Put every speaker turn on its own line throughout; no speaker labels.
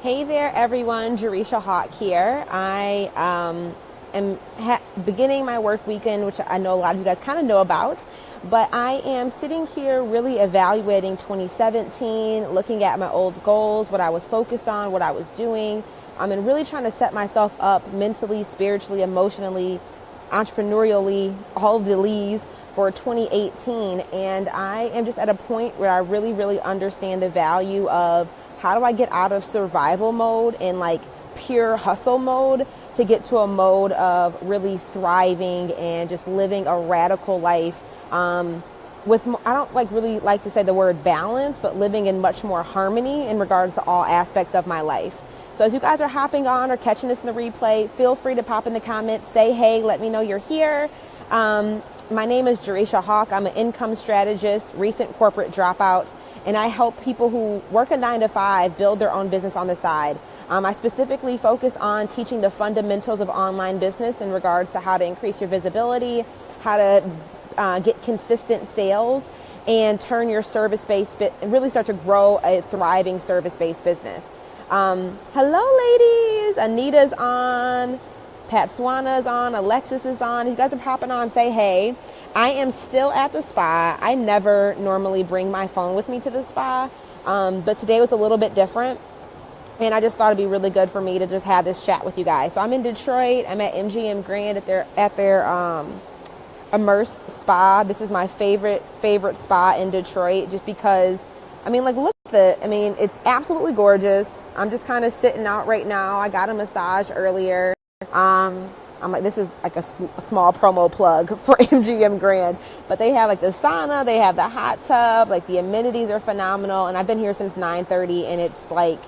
Hey there, everyone. Jerisha Hawk here. I am beginning my work weekend, which I know a lot of you guys kind of know about. But I am sitting here really evaluating 2017, looking at my old goals, what I was focused on, what I was doing, and really trying to set myself up mentally, spiritually, emotionally, entrepreneurially, all of the leads for 2018. And I am just at a point where I really understand the value of how do I get out of survival mode and like pure hustle mode to get to a mode of really thriving and just living a radical life with, I don't really like to say the word balance, but living in much more harmony in regards to all aspects of my life. So as you guys are hopping on or catching this in the replay, feel free to pop in the comments, say hey, let me know you're here. My name is Jerisha Hawk. I'm an income strategist, recent corporate dropout, and I help people who work a 9-to-5 build their own business on the side. I specifically focus on teaching the fundamentals of online business in regards to how to increase your visibility, how to get consistent sales, and turn your service-based and really start to grow a thriving service-based business. Hello, ladies. Anita's on. Pat Swana's on. Alexis is on. If you guys are popping on, say hey. I am still at the spa. I never normally bring my phone with me to the spa, but today was a little bit different, and I just thought it'd be really good for me to just have this chat with you guys. So I'm in Detroit. I'm at MGM Grand at their Immerse Spa. This is my favorite spa in Detroit, just because, look at it's absolutely gorgeous. I'm just kind of sitting out right now. I got a massage earlier. I'm like, this is like a small promo plug for MGM Grand, but they have like the sauna, they have the hot tub, like the amenities are phenomenal. And I've been here since 9:30 and it's like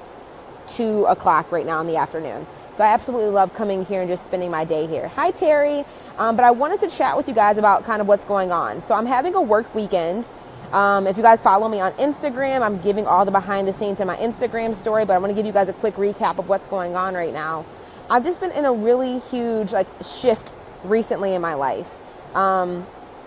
2 o'clock right now in the afternoon. So I absolutely love coming here and just spending my day here. Hi, Terry. But I wanted to chat with you guys about kind of what's going on. So I'm having a work weekend. If you guys follow me on Instagram, I'm giving all the behind the scenes in my Instagram story, but I want to give you guys a quick recap of what's going on right now. I've just been in a really huge shift recently in my life, in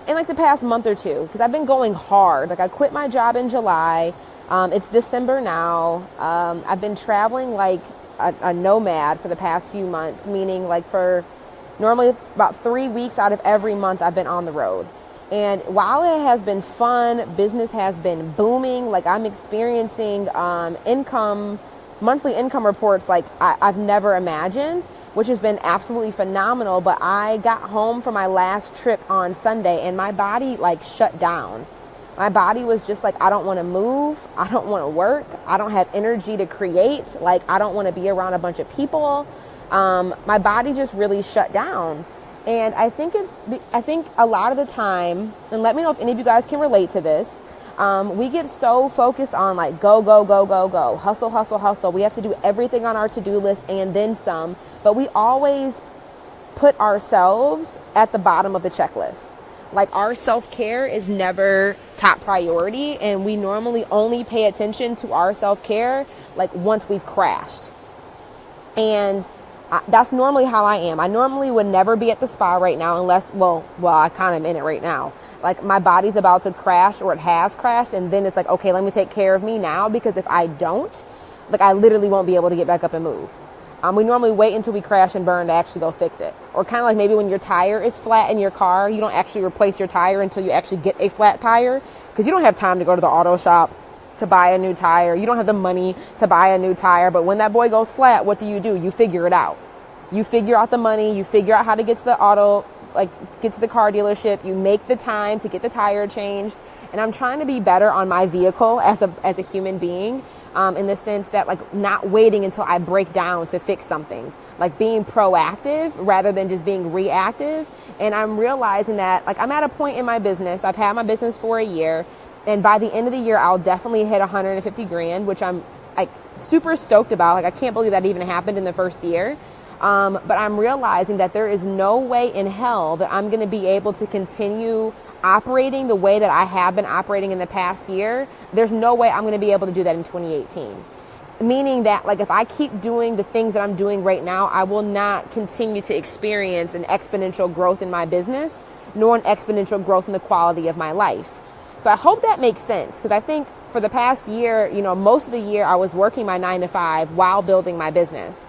the past month or two, because I've been going hard. I quit my job in July. It's December now. I've been traveling like a nomad for the past few months, meaning for normally about 3 weeks out of every month I've been on the road. And while it has been fun, business has been booming. I'm experiencing monthly income reports I've never imagined, which has been absolutely phenomenal. But I got home from my last trip on Sunday and my body shut down. My body was just I don't want to move. I don't want to work. I don't have energy to create. I don't want to be around a bunch of people. My body just really shut down. And I think a lot of the time, and let me know if any of you guys can relate to this, we get so focused on go, hustle. We have to do everything on our to-do list and then some, but we always put ourselves at the bottom of the checklist. Our self-care is never top priority, and we normally only pay attention to our self-care once we've crashed. And that's normally how I am. I normally would never be at the spa right now unless, I kind of am in it right now. My body's about to crash or it has crashed, and then it's okay, let me take care of me now, because if I don't, I literally won't be able to get back up and move. We normally wait until we crash and burn to actually go fix it. Or kind of maybe when your tire is flat in your car, you don't actually replace your tire until you actually get a flat tire, because you don't have time to go to the auto shop to buy a new tire. You don't have the money to buy a new tire. But when that boy goes flat, what do? You figure it out. You figure out the money. You figure out how to get to the get to the car dealership. You make the time to get the tire changed. And I'm trying to be better on my vehicle as a human being, in the sense that not waiting until I break down to fix something, being proactive rather than just being reactive. And I'm realizing that I'm at a point in my business. I've had my business for a year, and by the end of the year, I'll definitely hit 150 grand, which I'm super stoked about. I can't believe that even happened in the first year. But I'm realizing that there is no way in hell that I'm going to be able to continue operating the way that I have been operating in the past year. There's no way I'm going to be able to do that in 2018. Meaning that if I keep doing the things that I'm doing right now, I will not continue to experience an exponential growth in my business, nor an exponential growth in the quality of my life. So I hope that makes sense, because I think for the past year, most of the year I was working my 9 to 5 while building my business.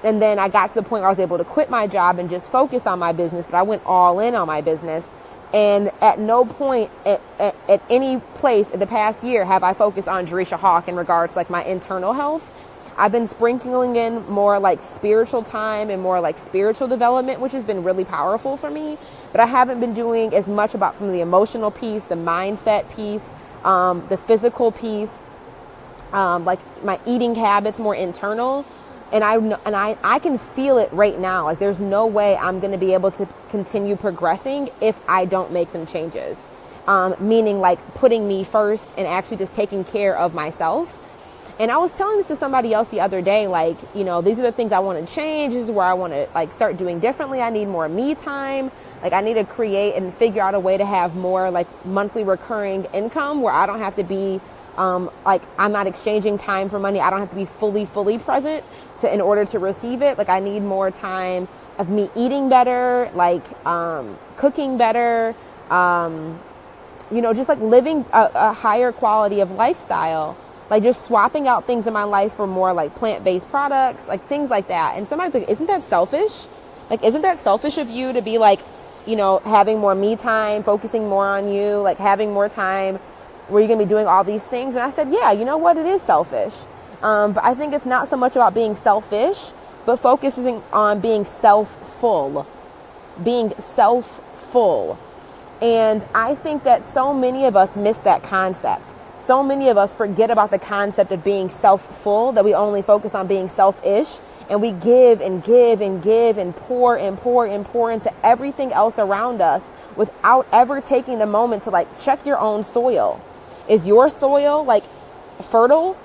And then I got to the point where I was able to quit my job and just focus on my business, but I went all in on my business. And at no point at any place in the past year have I focused on Jerisha Hawk in regards to like my internal health. I've been sprinkling in more like spiritual time and more like spiritual development, which has been really powerful for me. But I haven't been doing as much about from the emotional piece, the mindset piece, the physical piece, like my eating habits, more internal. And I can feel it right now. Like there's no way I'm going to be able to continue progressing if I don't make some changes. Meaning like putting me first and actually just taking care of myself. And I was telling this to somebody else the other day, like, these are the things I want to change. This is where I want to like start doing differently. I need more me time. Like I need to create and figure out a way to have more like monthly recurring income where I don't have to be like I'm not exchanging time for money. I don't have to be fully present in order to receive it. Like I need more time of me eating better, like cooking better, just like living a higher quality of lifestyle. Like just swapping out things in my life for more like plant-based products, like things like that. And somebody's like, isn't that selfish? Like, isn't that selfish of you to be like, having more me time, focusing more on you, like having more time where you're going to be doing all these things? And I said, yeah, you know what? It is selfish. But I think it's not so much about being selfish, but focusing on being self-full. And I think that so many of us miss that concept. So many of us forget about the concept of being self-full, that we only focus on being selfish, and we give and give and give and pour and pour and pour into everything else around us without ever taking the moment to like check your own soil. Is your soil like fertile?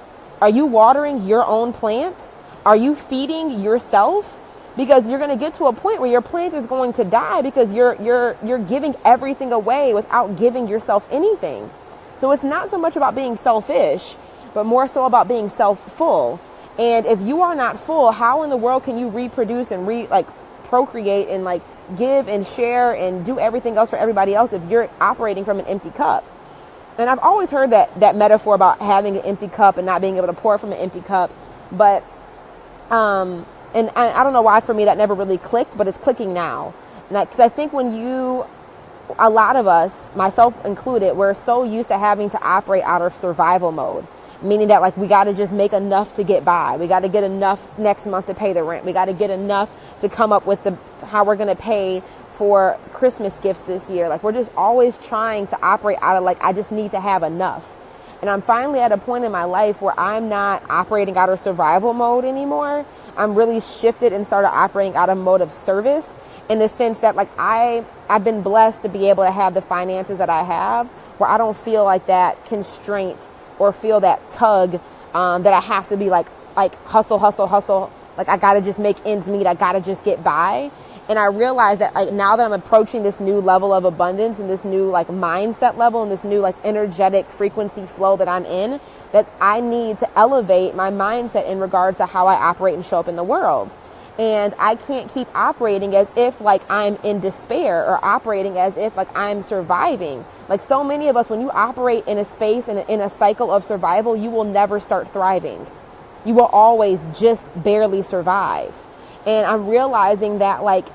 Are you watering your own plant? Are you feeding yourself? Because you're going to get to a point where your plant is going to die because you're giving everything away without giving yourself anything. So it's not so much about being selfish, but more so about being self-full. And if you are not full, how in the world can you reproduce and procreate and like give and share and do everything else for everybody else if you're operating from an empty cup? And I've always heard that metaphor about having an empty cup and not being able to pour from an empty cup. But, and I don't know why for me that never really clicked, but it's clicking now. Because I think a lot of us, myself included, we're so used to having to operate out of survival mode, meaning that like we got to just make enough to get by. We got to get enough next month to pay the rent. We got to get enough to come up with how we're going to pay for Christmas gifts this year. Like we're just always trying to operate out of like, I just need to have enough. And I'm finally at a point in my life where I'm not operating out of survival mode anymore. I'm really shifted and started operating out of mode of service, in the sense that like I've been blessed to be able to have the finances that I have, where I don't feel like that constraint or feel that tug that I have to be like hustle. Like I got to just make ends meet. I got to just get by. And I realize that like now that I'm approaching this new level of abundance and this new like mindset level and this new like energetic frequency flow that I'm in, that I need to elevate my mindset in regards to how I operate and show up in the world. And I can't keep operating as if like I'm in despair or operating as if like I'm surviving. Like so many of us, when you operate in a space and in a cycle of survival, you will never start thriving. You will always just barely survive. And I'm realizing that like,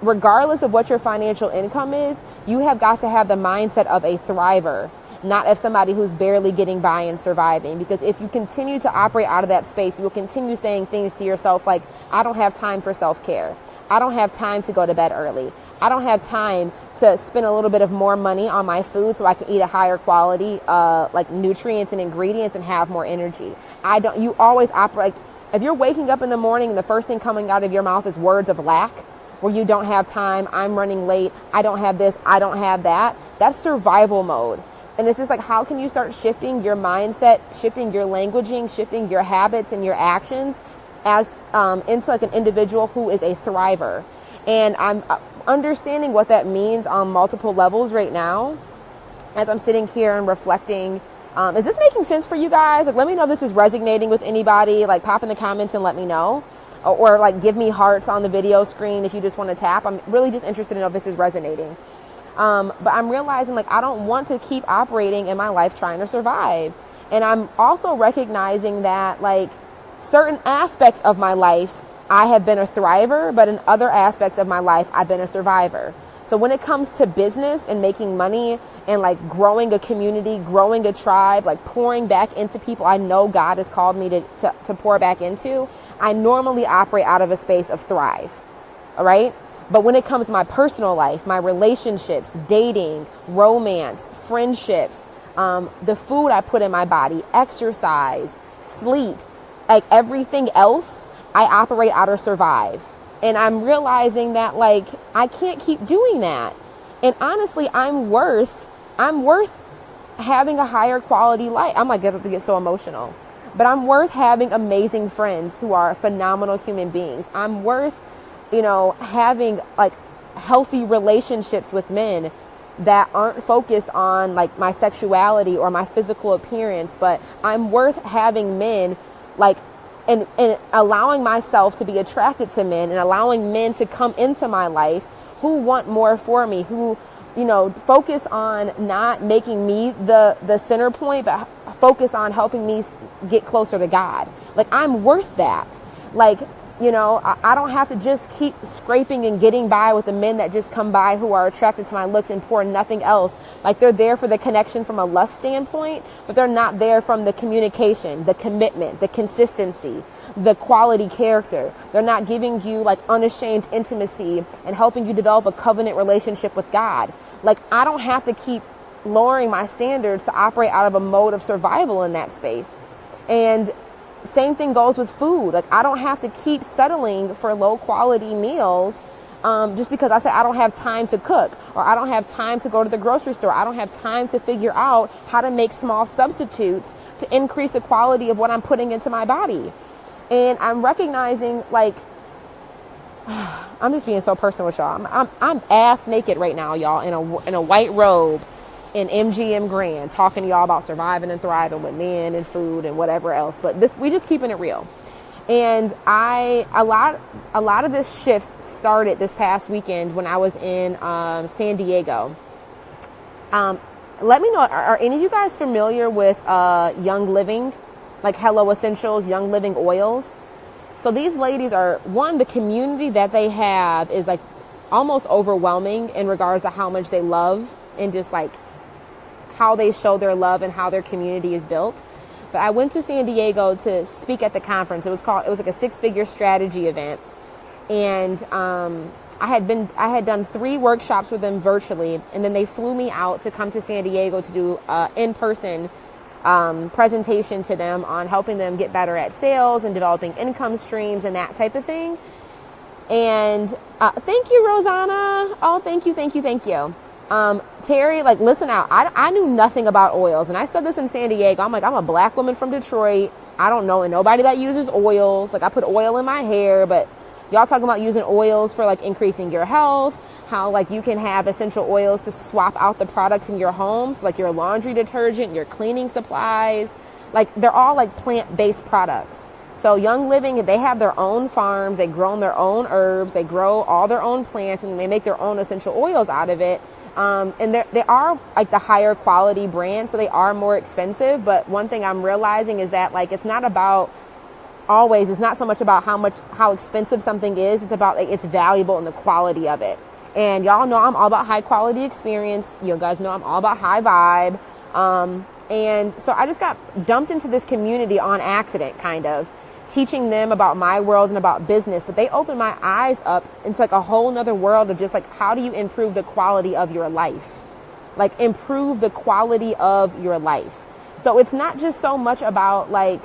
regardless of what your financial income is, you have got to have the mindset of a thriver, not of somebody who's barely getting by and surviving. Because if you continue to operate out of that space, you will continue saying things to yourself like, I don't have time for self-care. I don't have time to go to bed early. I don't have time to spend a little bit of more money on my food so I can eat a higher quality, like nutrients and ingredients and have more energy. You always operate. If you're waking up in the morning and the first thing coming out of your mouth is words of lack, where you don't have time, I'm running late, I don't have this, I don't have that, that's survival mode. And it's just like, how can you start shifting your mindset, shifting your languaging, shifting your habits and your actions as into like an individual who is a thriver? And I'm understanding what that means on multiple levels right now as I'm sitting here and reflecting. Is this making sense for you guys? Like, let me know if this is resonating with anybody. Like, pop in the comments and let me know. Or like give me hearts on the video screen if you just want to tap. I'm really just interested to know if this is resonating. But I'm realizing like I don't want to keep operating in my life trying to survive. And I'm also recognizing that like certain aspects of my life, I have been a thriver, but in other aspects of my life, I've been a survivor. So when it comes to business and making money and like growing a community, growing a tribe, like pouring back into people I know God has called me to pour back into, I normally operate out of a space of thrive. All right. But when it comes to my personal life, my relationships, dating, romance, friendships, the food I put in my body, exercise, sleep, like everything else, I operate out of survive. And I'm realizing that like I can't keep doing that. And honestly, I'm worth having a higher quality life. I'm like going to get so emotional. But I'm worth having amazing friends who are phenomenal human beings. I'm worth, having like healthy relationships with men that aren't focused on like my sexuality or my physical appearance, but I'm worth having men like and allowing myself to be attracted to men and allowing men to come into my life who want more for me, who, focus on not making me the center point, but focus on helping me get closer to God. Like I'm worth that. Like, I don't have to just keep scraping and getting by with the men that just come by who are attracted to my looks and pour nothing else. Like they're there for the connection from a lust standpoint, but they're not there from the communication, the commitment, the consistency, the quality character. They're not giving you like unashamed intimacy and helping you develop a covenant relationship with God. Like I don't have to keep lowering my standards to operate out of a mode of survival in that space. And same thing goes with food. Like I don't have to keep settling for low quality meals just because I say I don't have time to cook, or I don't have time to go to the grocery store. I don't have time to figure out how to make small substitutes to increase the quality of what I'm putting into my body. And I'm recognizing like, I'm just being so personal with y'all. I'm ass naked right now, y'all, in a white robe in MGM Grand, talking to y'all about surviving and thriving with men and food and whatever else. But we just keeping it real. And a lot of this shift started this past weekend when I was in San Diego. Let me know, are any of you guys familiar with Young Living, like Hello Essentials, Young Living oils? So these ladies are, the community that they have is like almost overwhelming in regards to how much they love and just like how they show their love and how their community is built. But I went to San Diego to speak at the conference. It was like a 6-figure strategy event. And I had done 3 workshops with them virtually, and then they flew me out to come to San Diego to do in-person presentation to them on helping them get better at sales and developing income streams and that type of thing. And thank you, Rosanna. Oh, thank you. Terry, like, listen out. I knew nothing about oils. And I said this in San Diego. I'm like, I'm a black woman from Detroit. I don't know nobody that uses oils. Like, I put oil in my hair, but y'all talking about using oils for like increasing your health, how like you can have essential oils to swap out the products in your homes, like your laundry detergent, your cleaning supplies. Like, they're all like plant-based products. So Young Living, they have their own farms. They grow their own herbs. They grow all their own plants, and they make their own essential oils out of it. And they are like the higher quality brand, so they are more expensive. But one thing I'm realizing is that like it's not so much about how expensive something is. It's about like it's valuable and the quality of it. And y'all know I'm all about high quality experience. You guys know I'm all about high vibe. And so I just got dumped into this community on accident, kind of teaching them about my world and about business. But they opened my eyes up into like a whole nother world of just like, how do you improve the quality of your life? Like, improve the quality of your life. So it's not just so much about like,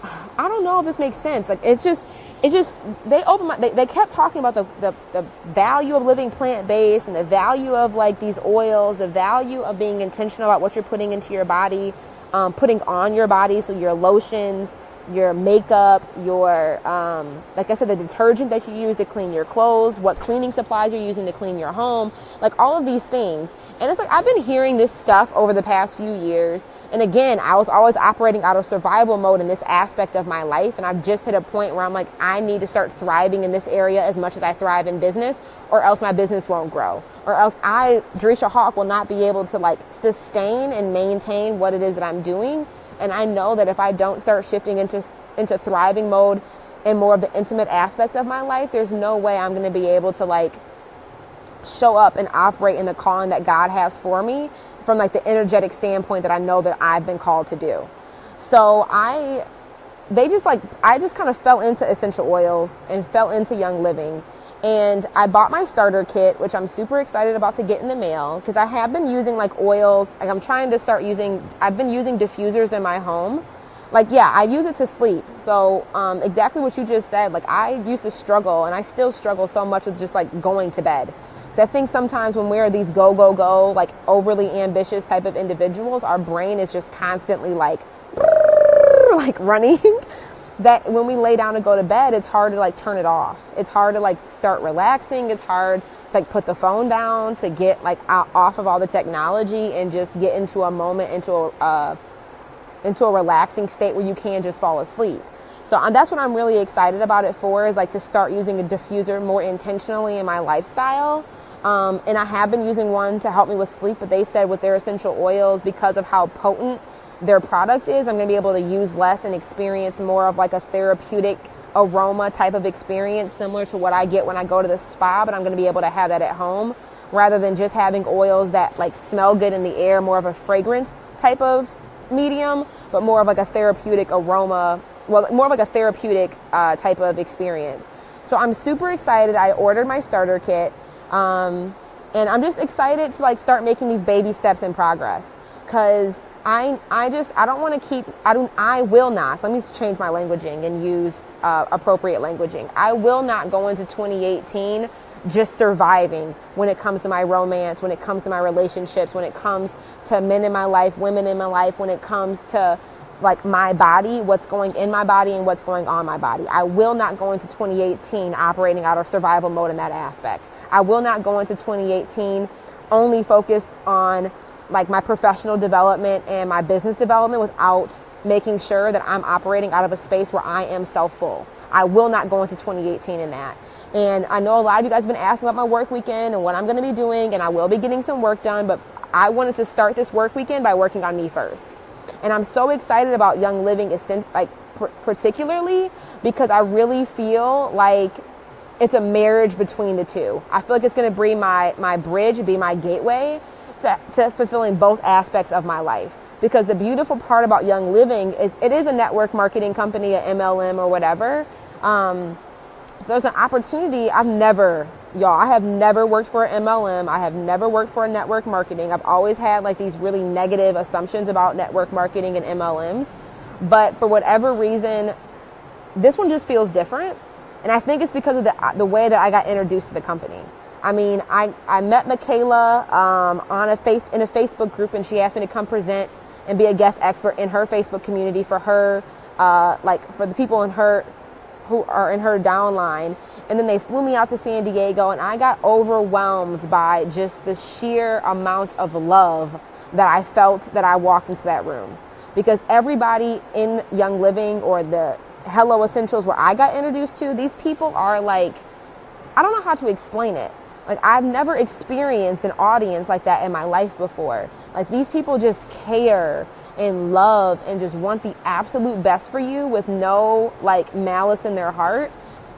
I don't know if this makes sense. Like, it's just they kept talking about the value of living plant-based and the value of like these oils, the value of being intentional about what you're putting into your body, putting on your body. So your lotions, your makeup, your, like I said, the detergent that you use to clean your clothes, what cleaning supplies you're using to clean your home, like all of these things. And it's like, I've been hearing this stuff over the past few years, And again, I was always operating out of survival mode in this aspect of my life. And I've just hit a point where I'm like, I need to start thriving in this area as much as I thrive in business, or else my business won't grow. Or else Drisha Hawk, will not be able to like sustain and maintain what it is that I'm doing. And I know that if I don't start shifting into thriving mode and more of the intimate aspects of my life, there's no way I'm going to be able to like show up and operate in the calling that God has for me from like the energetic standpoint that I know that I've been called to do. So I just kind of fell into essential oils and fell into Young Living. And I bought my starter kit, which I'm super excited about to get in the mail, because I have been using like oils. Like I've been using diffusers in my home. Like, yeah, I use it to sleep. So exactly what you just said, like I used to struggle, and I still struggle so much with just like going to bed. So I think sometimes when we're these go, like overly ambitious type of individuals, our brain is just constantly like running. That when we lay down to go to bed, it's hard to like turn it off. It's hard to like start relaxing. It's hard to like put the phone down, to get like off of all the technology and just get into a moment, into a relaxing state where you can just fall asleep. So that's what I'm really excited about it for, is like to start using a diffuser more intentionally in my lifestyle. And I have been using one to help me with sleep, but they said with their essential oils, because of how potent their product is, I'm going to be able to use less and experience more of like a therapeutic aroma type of experience, similar to what I get when I go to the spa, but I'm going to be able to have that at home rather than just having oils that like smell good in the air, more of a fragrance type of medium, but more of like a therapeutic aroma, well, more of like a therapeutic type of experience. So I'm super excited. I ordered my starter kit, and I'm just excited to like start making these baby steps in progress, because I will not, so let me change my languaging and use appropriate languaging. I will not go into 2018 just surviving when it comes to my romance, when it comes to my relationships, when it comes to men in my life, women in my life, when it comes to like my body, what's going in my body and what's going on my body. I will not go into 2018 operating out of survival mode in that aspect. I will not go into 2018 only focused on like my professional development and my business development without making sure that I'm operating out of a space where I am self-full. I will not go into 2018 in that. And I know a lot of you guys have been asking about my work weekend and what I'm going to be doing, and I will be getting some work done, but I wanted to start this work weekend by working on me first. And I'm so excited about Young Living, particularly because I really feel like it's a marriage between the two. I feel like it's going to be my bridge, be my gateway to fulfilling both aspects of my life. Because the beautiful part about Young Living is it is a network marketing company, a MLM or whatever. So there's an opportunity. I have never worked for an MLM. I have never worked for a network marketing. I've always had like these really negative assumptions about network marketing and MLMs. But for whatever reason, this one just feels different. And I think it's because of the way that I got introduced to the company. I mean, I met Michaela in a Facebook group, and she asked me to come present and be a guest expert in her Facebook community for her, for the people who are in her downline. And then they flew me out to San Diego, and I got overwhelmed by just the sheer amount of love that I felt that I walked into that room. Because everybody in Young Living or the Hello Essentials where I got introduced to, these people are like, I don't know how to explain it. Like, I've never experienced an audience like that in my life before. Like, these people just care and love and just want the absolute best for you with no, like, malice in their heart.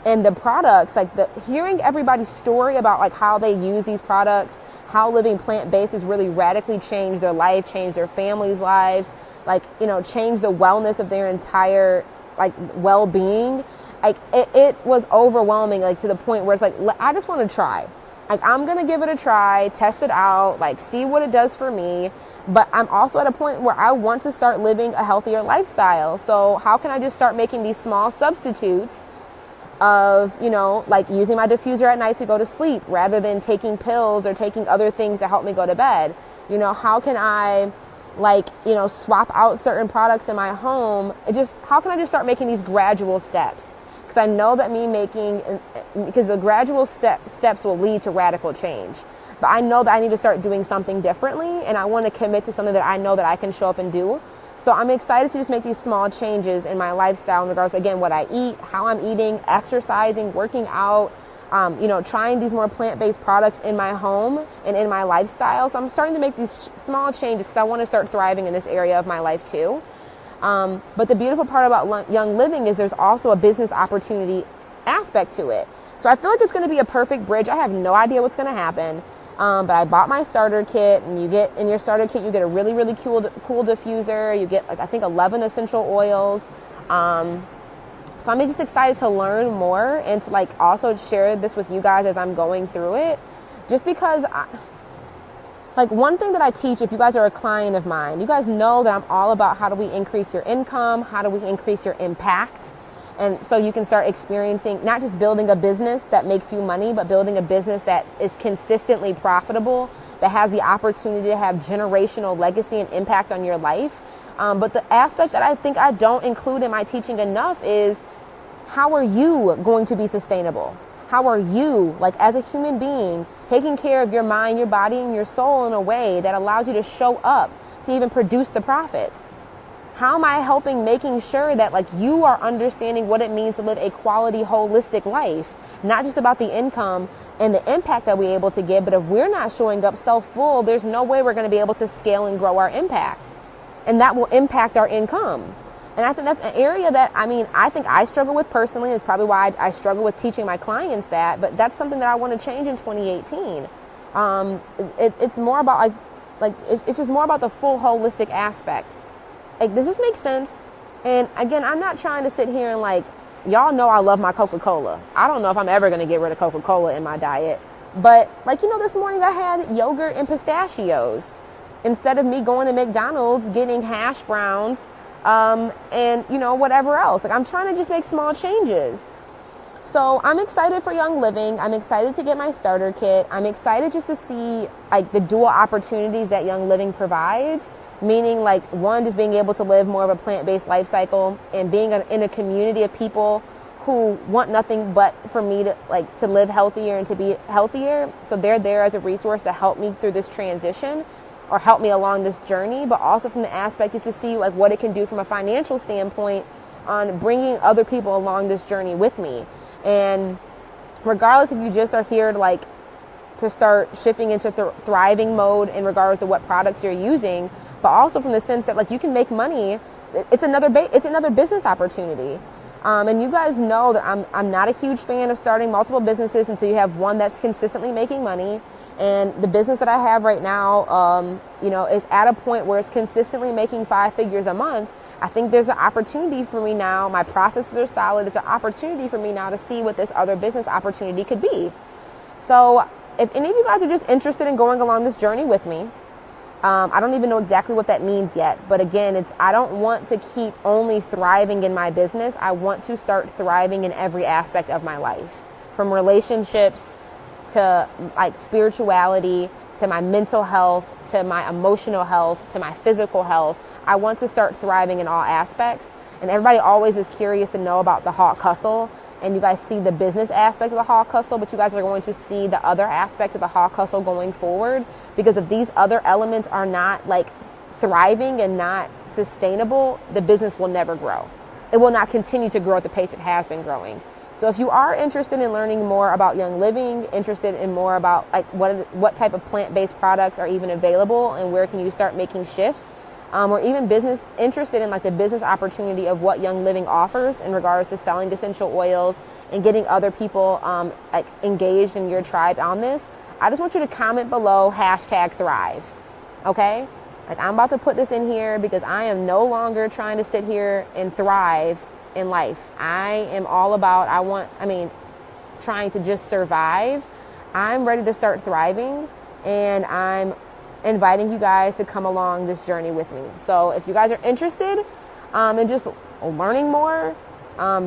And the products, like, hearing everybody's story about, like, how they use these products, how living plant-based has really radically changed their life, changed their families' lives, like, you know, changed the wellness of their entire, like, well-being. Like, it was overwhelming, like, to the point where it's like, I just want to try. Like, I'm going to give it a try, test it out, like, see what it does for me. But I'm also at a point where I want to start living a healthier lifestyle. So how can I just start making these small substitutes of, you know, like using my diffuser at night to go to sleep rather than taking pills or taking other things to help me go to bed? You know, how can I, like, you know, swap out certain products in my home? How can I just start making these gradual steps? Because I know that because the gradual steps will lead to radical change. but I know that I need to start doing something differently, and I want to commit to something that I know that I can show up and do. So I'm excited to just make these small changes in my lifestyle in regards to, again, what I eat, how I'm eating, exercising, working out, trying these more plant-based products in my home and in my lifestyle. So I'm starting to make these small changes because I want to start thriving in this area of my life too. But the beautiful part about Young Living is there's also a business opportunity aspect to it. So I feel like it's going to be a perfect bridge. I have no idea what's going to happen. But I bought my starter kit, and in your starter kit, you get a really, really cool diffuser. You get, I think 11 essential oils. So I'm just excited to learn more and to also share this with you guys as I'm going through it. Just because one thing that I teach, if you guys are a client of mine, you guys know that I'm all about how do we increase your income, how do we increase your impact. And so you can start experiencing, not just building a business that makes you money, but building a business that is consistently profitable, that has the opportunity to have generational legacy and impact on your life. But the aspect that I think I don't include in my teaching enough is, how are you going to be sustainable? How are you, as a human being, taking care of your mind, your body, and your soul in a way that allows you to show up to even produce the profits? How am I helping making sure that you are understanding what it means to live a quality, holistic life? Not just about the income and the impact that we're able to give, but if we're not showing up self-full, there's no way we're going to be able to scale and grow our impact. And that will impact our income. And I think that's an area that, I think I struggle with personally. It's probably why I struggle with teaching my clients that, but that's something that I want to change in 2018. It's more about it's just more about the full holistic aspect. Does this make sense? And again, I'm not trying to sit here and y'all know I love my Coca-Cola. I don't know if I'm ever going to get rid of Coca-Cola in my diet. But this morning I had yogurt and pistachios instead of me going to McDonald's getting hash browns and whatever else. I'm trying to just make small changes. So I'm excited for Young Living. I'm excited to get my starter kit. I'm excited just to see the dual opportunities that Young Living provides. Meaning one, just being able to live more of a plant-based life cycle and being in a community of people who want nothing but for me to live healthier and to be healthier. So they're there as a resource to help me through this transition or help me along this journey, but also from the aspect is to see what it can do from a financial standpoint on bringing other people along this journey with me. And regardless if you just are here to start shifting into thriving mode in regards to what products you're using, but also from the sense that you can make money. It's another business opportunity. And you guys know that I'm not a huge fan of starting multiple businesses until you have one that's consistently making money. And the business that I have right now, is at a point where it's consistently making 5 figures a month. I think there's an opportunity for me now. My processes are solid. It's an opportunity for me now to see what this other business opportunity could be. So if any of you guys are just interested in going along this journey with me, I don't even know exactly what that means yet. But again, I don't want to keep only thriving in my business. I want to start thriving in every aspect of my life, from relationships to spirituality, to my mental health, to my emotional health, to my physical health. I want to start thriving in all aspects. And everybody always is curious to know about the Hawk Hustle. And you guys see the business aspect of the Hawk Hustle, but you guys are going to see the other aspects of the Hawk Hustle going forward. Because if these other elements are not thriving and not sustainable, the business will never grow. It will not continue to grow at the pace it has been growing. So if you are interested in learning more about Young Living, interested in more about what type of plant-based products are even available and where can you start making shifts, or even interested in the business opportunity of what Young Living offers in regards to selling essential oils and getting other people engaged in your tribe on this, I just want you to comment below #Thrive. Okay? I'm about to put this in here because I am no longer trying to sit here and thrive in life. I am all about, trying to just survive. I'm ready to start thriving, and I'm inviting you guys to come along this journey with me. So if you guys are interested in just learning more,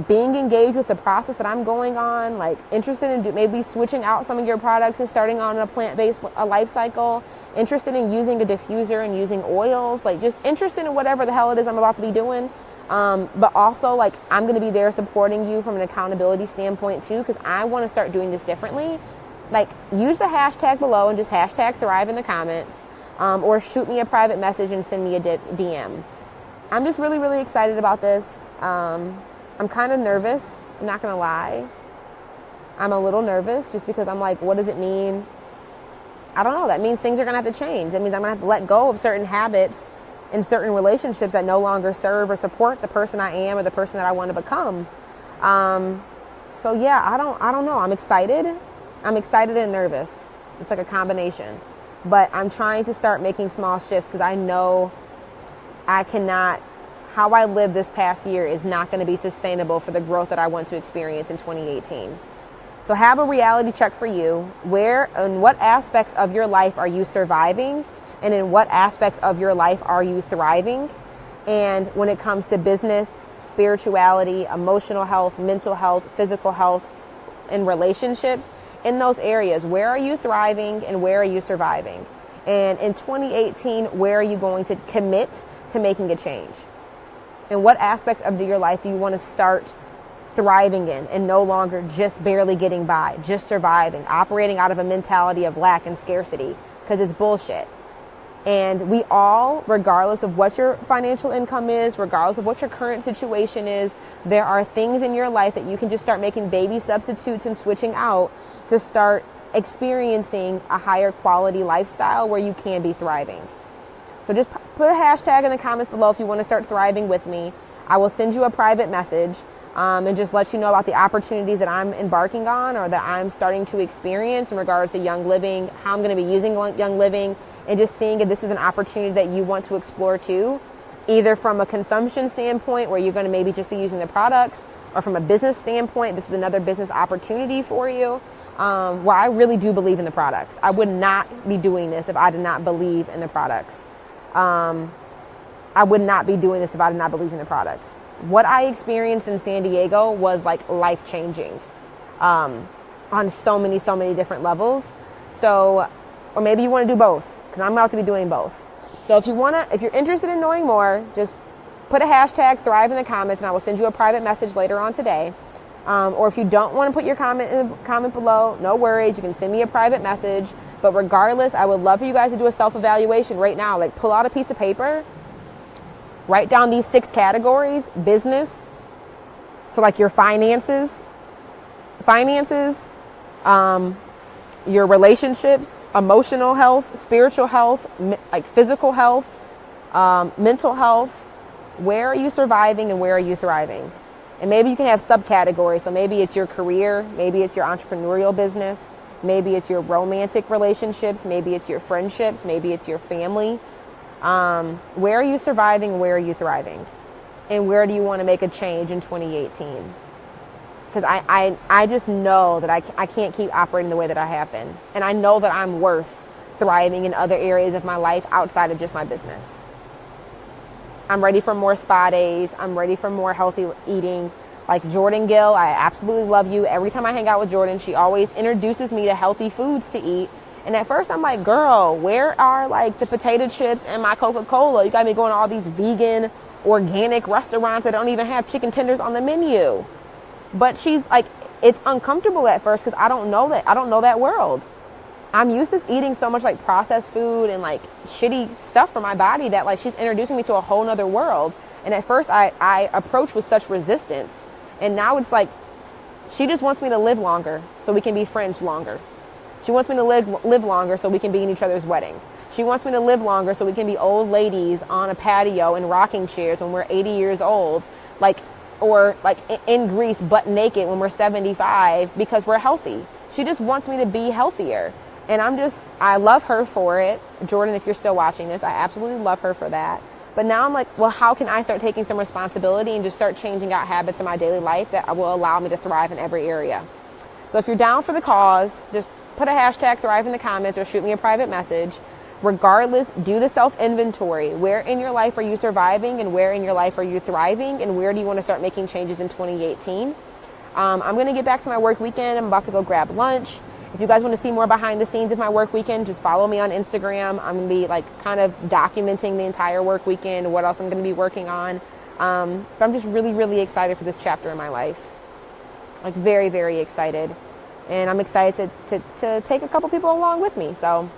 being engaged with the process that I'm going on, interested in maybe switching out some of your products and starting on a plant-based life cycle, interested in using a diffuser and using oils, just interested in whatever the hell it is I'm about to be doing. But also I'm going to be there supporting you from an accountability standpoint too, because I want to start doing this differently. like, use the hashtag below and just hashtag Thrive in the comments, or shoot me a private message and send me a DM. I'm just really, really excited about this. I'm kind of nervous, I'm not going to lie. I'm a little nervous just because I'm like, what does it mean? I don't know. That means things are going to have to change. That means I'm going to have to let go of certain habits and certain relationships that no longer serve or support the person I am or the person that I want to become. So yeah, I don't know. I'm excited. I'm excited and nervous. It's like a combination. But I'm trying to start making small shifts because I know how I lived this past year is not going to be sustainable for the growth that I want to experience in 2018. So have a reality check for you. Where and what aspects of your life are you surviving? And in what aspects of your life are you thriving? And when it comes to business, spirituality, emotional health, mental health, physical health, and relationships, in those areas, where are you thriving and where are you surviving? And in 2018, where are you going to commit to making a change? And what aspects of your life do you want to start thriving in and no longer just barely getting by, just surviving, operating out of a mentality of lack and scarcity, because it's bullshit. And we all, regardless of what your financial income is, regardless of what your current situation is, there are things in your life that you can just start making baby substitutes and switching out to start experiencing a higher quality lifestyle where you can be thriving. So just put a hashtag in the comments below if you want to start thriving with me. I will send you a private message and just let you know about the opportunities that I'm embarking on or that I'm starting to experience in regards to Young Living, how I'm going to be using Young Living, and just seeing if this is an opportunity that you want to explore too, either from a consumption standpoint where you're going to maybe just be using the products, or from a business standpoint, this is another business opportunity for you, where I really do believe in the products. I would not be doing this if I did not believe in the products. I would not be doing this if I did not believe in the products. What I experienced in San Diego was like life-changing on so many different levels. So, or maybe you want to do both, because I'm about to be doing both. So if you're interested in knowing more, just put a hashtag Thrive in the comments and I will send you a private message later on today. Or if you don't want to put your comment in the comment below, no worries. You can send me a private message. But regardless, I would love for you guys to do a self-evaluation right now. Like, pull out a piece of paper, write down these 6 categories: business, so like your finances, your relationships, emotional health, spiritual health, like physical health, mental health. Where are you surviving and where are you thriving? And maybe you can have subcategories. So maybe it's your career, maybe it's your entrepreneurial business, maybe it's your romantic relationships, maybe it's your friendships, maybe it's your family. Where are you surviving? Where are you thriving? And where do you want to make a change in 2018? Because I just know that I can't keep operating the way that I have been. And I know that I'm worth thriving in other areas of my life outside of just my business. I'm ready for more spa days. I'm ready for more healthy eating. Like Jordan Gill, I absolutely love you. Every time I hang out with Jordan, she always introduces me to healthy foods to eat. And at first I'm like, girl, where are like the potato chips and my Coca-Cola? You got me going to all these vegan, organic restaurants that don't even have chicken tenders on the menu. But she's like, it's uncomfortable at first because I don't know that world. I'm used to eating so much like processed food and like shitty stuff for my body that like she's introducing me to a whole nother world. And at first I approached with such resistance. And now it's like, she just wants me to live longer so we can be friends longer. She wants me to live longer so we can be in each other's wedding. She wants me to live longer so we can be old ladies on a patio in rocking chairs when we're 80 years old, or in Greece butt naked when we're 75 because we're healthy. She just wants me to be healthier. And I love her for it. Jordan, if you're still watching this, I absolutely love her for that. But now I'm like, well, how can I start taking some responsibility and just start changing out habits in my daily life that will allow me to thrive in every area? So if you're down for the cause, just put a hashtag Thrive in the comments or shoot me a private message. Regardless, do the self-inventory. Where in your life are you surviving and where in your life are you thriving, and where do you want to start making changes in 2018? I'm going to get back to my work weekend. I'm about to go grab lunch. If you guys want to see more behind the scenes of my work weekend, just follow me on Instagram. I'm going to be like kind of documenting the entire work weekend, what else I'm going to be working on. But I'm just really, really excited for this chapter in my life. Like very, very excited. And I'm excited to take a couple people along with me. So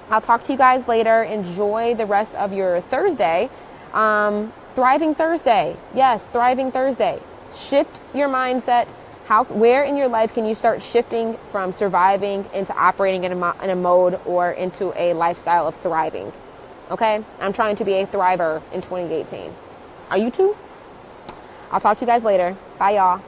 I'll talk to you guys later. Enjoy the rest of your Thursday. Thriving Thursday. Yes, Thriving Thursday. Shift your mindset. Where in your life can you start shifting from surviving into operating in a mode or into a lifestyle of thriving? Okay? I'm trying to be a thriver in 2018. Are you too? I'll talk to you guys later. Bye, y'all.